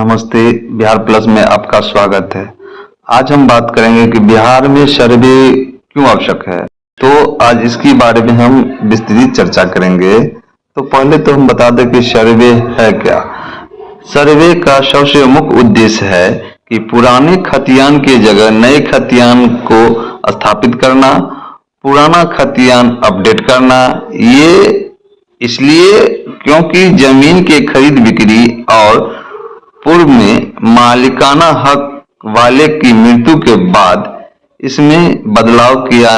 नमस्ते, बिहार प्लस में आपका स्वागत है। आज हम बात करेंगे कि बिहार में सर्वे क्यों आवश्यक है। तो आज इसके बारे में हम विस्तृत चर्चा करेंगे। तो पहले तो हम बता दें कि सर्वे है क्या। सर्वे का सबसे मुख्य उद्देश्य है कि पुराने खतियान के जगह नए खतियान को स्थापित करना, पुराना खतियान अपडेट करना। ये इसलिए क्योंकि जमीन के खरीद बिक्री और पूर्व में मालिकाना हक वाले की मृत्यु के बाद इसमें बदलाव किया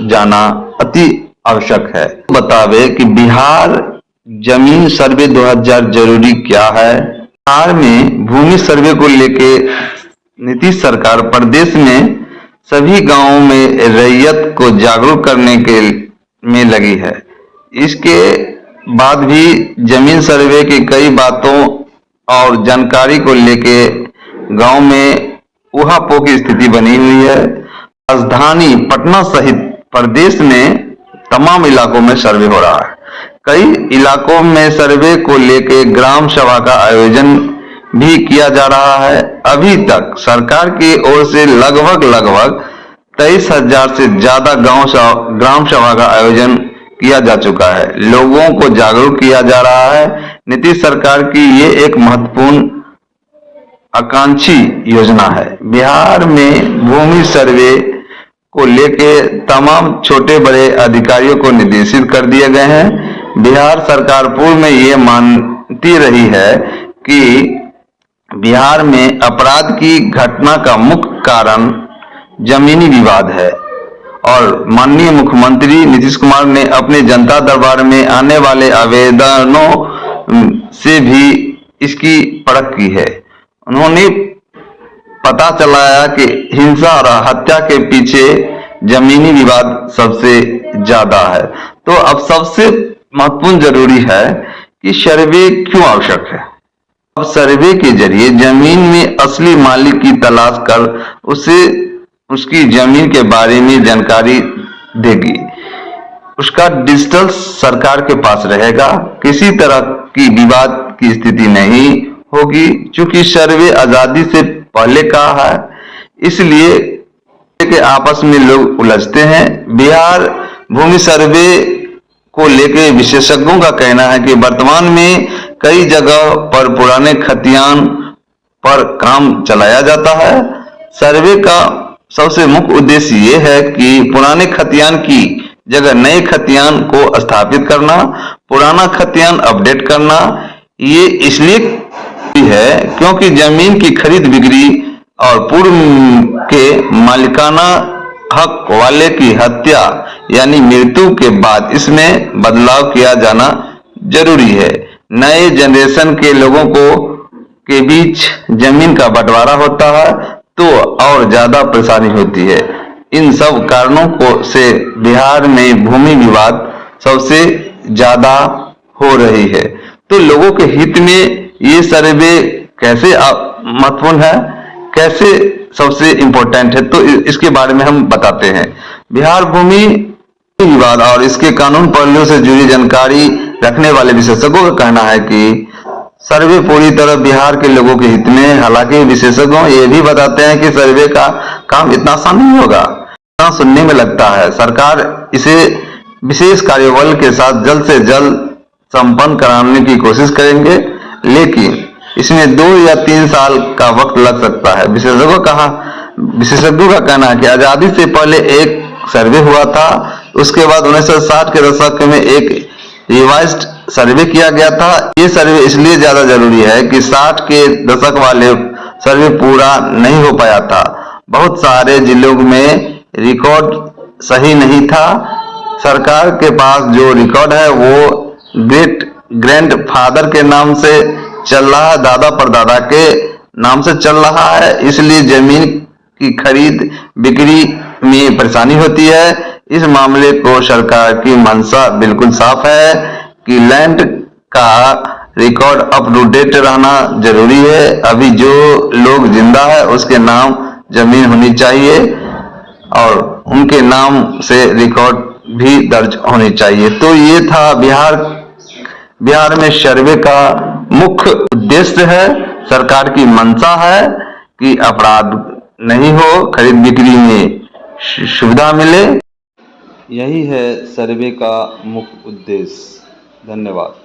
जाना अति आवश्यक है। बतावे कि बिहार जमीन सर्वे 2000 जरूरी क्या है। बिहार में भूमि सर्वे को लेके नीतीश सरकार प्रदेश में सभी गांवों में रैयत को जागरूक करने के में लगी है। इसके बाद भी जमीन सर्वे की कई बातों और जानकारी को लेके गांव में ऊहापोह की स्थिति बनी हुई है। राजधानी पटना सहित प्रदेश में तमाम इलाकों में सर्वे हो रहा है। कई इलाकों में सर्वे को लेके ग्राम सभा का आयोजन भी किया जा रहा है। अभी तक सरकार की ओर से लगभग 23,000 से ज्यादा ग्राम सभा का आयोजन किया जा चुका है। लोगों को जागरूक किया जा रहा है। नीतीश सरकार की ये एक महत्वपूर्ण आकांक्षी योजना है। बिहार में भूमि सर्वे को लेके तमाम छोटे बड़े अधिकारियों को निर्देशित कर दिए गए हैं। बिहार सरकार पूर्व में ये मानती रही है कि बिहार में अपराध की घटना का मुख्य कारण जमीनी विवाद है और माननीय मुख्यमंत्री नीतीश कुमार ने अपने जनता दरबार में आने वाले आवेदनों से भी इसकी परख की है। उन्होंने पता चलाया कि हिंसा और हत्या के पीछे जमीनी विवाद सबसे ज्यादा है। तो अब सबसे महत्वपूर्ण जरूरी है कि सर्वे क्यों आवश्यक है। अब सर्वे के जरिए जमीन में असली मालिक की तलाश कर उसे उसकी जमीन के बारे में जानकारी देगी। उसका डिजिटल सरकार के पास रहेगा। किसी तरह की विवाद की स्थिति नहीं होगी। चूंकि सर्वे आजादी से पहले का है, इसलिए के आपस में लोग उलझते हैं। बिहार भूमि सर्वे को लेकर विशेषज्ञों का कहना है कि वर्तमान में कई जगह पर पुराने खतियान पर काम चलाया जाता है। सर्वे का सबसे मुख्य उद्देश्य ये है कि पुराने खतियान की जगह नए खतियान को स्थापित करना, पुराना खतियान अपडेट करना। ये इसलिए है क्योंकि जमीन की खरीद बिक्री और पूर्व के मालिकाना हक वाले की हत्या यानी मृत्यु के बाद इसमें बदलाव किया जाना जरूरी है। नए जनरेशन के लोगों के बीच जमीन का बंटवारा होता है तो और ज्यादा परेशानी होती है। इन सब कारणों से बिहार में भूमि विवाद सबसे ज्यादा हो रही है। तो लोगों के हित में ये सर्वे कैसे महत्वपूर्ण है, कैसे सबसे इम्पोर्टेंट है, तो इसके बारे में हम बताते हैं। बिहार भूमि विवाद और इसके कानून पहलुओं से जुड़ी जानकारी रखने वाले विशेषज्ञों का कहना है कि सर्वे पूरी तरह बिहार के लोगों के हित में। हालांकि विशेषज्ञ ये भी बताते हैं कि सर्वे का काम इतना आसान नहीं होगा। सुनने में लगता है सरकार इसे विशेष कार्यबल के साथ जल्द से जल्द संपन्न कराने की कोशिश करेंगे, लेकिन इसमें 2 या 3 साल का वक्त लग सकता है। विशेषज्ञों का कहना है कि आजादी से पहले एक सर्वे हुआ था, उसके बाद 1960 के दशक में एक रिवाइज्ड सर्वे किया गया था। ये सर्वे इसलिए ज्यादा जरूरी है कि 60 के दशक वाले सर्वे पूरा नहीं हो पाया था। बहुत सारे जिलों में रिकॉर्ड सही नहीं था। सरकार के पास जो रिकॉर्ड है वो ग्रेट ग्रैंडफादर के नाम से चल रहा है, दादा परदादा के नाम से चल रहा है। इसलिए जमीन की खरीद बिक्री में परेशानी होती है। इस मामले को सरकार की मंशा बिल्कुल साफ है कि लैंड का रिकॉर्ड अप टू डेट रहना जरूरी है। अभी जो लोग जिंदा है उसके नाम जमीन होनी चाहिए और उनके नाम से रिकॉर्ड भी दर्ज होनी चाहिए। तो ये था बिहार में सर्वे का मुख्य उद्देश्य है। सरकार की मंशा है कि अपराध नहीं हो, खरीद बिक्री में सुविधा मिले। यही है सर्वे का मुख्य उद्देश्य। धन्यवाद।